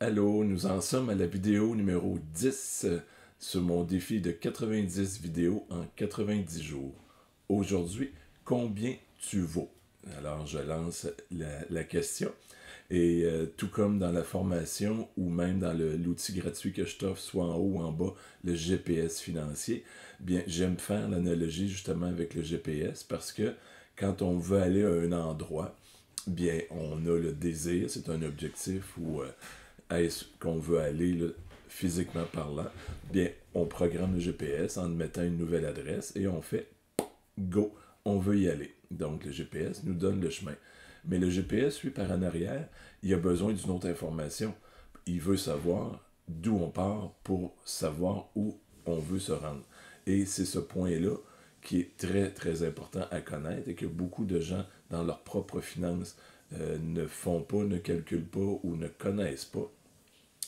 Allô, nous en sommes à la vidéo numéro 10 sur mon défi de 90 vidéos en 90 jours. Aujourd'hui, combien tu vaux? Alors, je lance la question. Et tout comme dans la formation ou même dans l'outil gratuit que je t'offre, soit en haut ou en bas, le GPS financier, bien, j'aime faire l'analogie justement avec le GPS parce que quand on veut aller à un endroit, bien, on a le désir, c'est un objectif où est-ce qu'on veut aller là, physiquement parlant, bien, on programme le GPS en mettant une nouvelle adresse et on fait go, on veut y aller. Donc, le GPS nous donne le chemin. Mais le GPS, lui, par en arrière, il a besoin d'une autre information. Il veut savoir d'où on part pour savoir où on veut se rendre. Et c'est ce point-là qui est très, très important à connaître et que beaucoup de gens, dans leurs propres finances, ne font pas, ne calculent pas ou ne connaissent pas.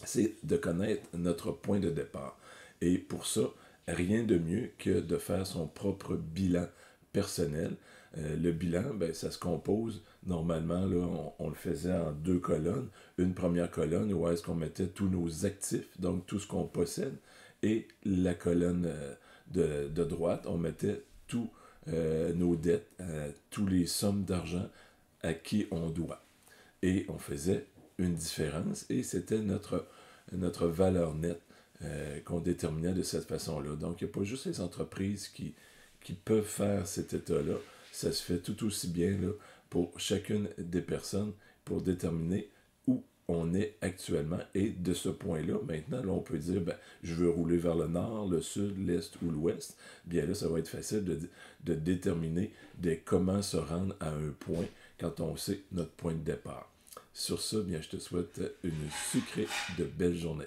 C'est de connaître notre point de départ. Et pour ça, rien de mieux que de faire son propre bilan personnel. Le bilan, ben, ça se compose, normalement, là, on le faisait en deux colonnes. Une première colonne où est-ce qu'on mettait tous nos actifs, donc tout ce qu'on possède, et la colonne de droite, on mettait tous nos dettes, tous les sommes d'argent à qui on doit. Et on faisait une différence, et c'était notre valeur nette qu'on déterminait de cette façon-là. Donc, il n'y a pas juste les entreprises qui peuvent faire cet état-là. Ça se fait tout aussi bien là, pour chacune des personnes pour déterminer où on est actuellement. Et de ce point-là, maintenant, là, on peut dire, ben, je veux rouler vers le nord, le sud, l'est ou l'ouest. Bien là, ça va être facile de déterminer comment se rendre à un point quand on sait notre point de départ. Sur ça, bien, je te souhaite une sucrée de belle journée.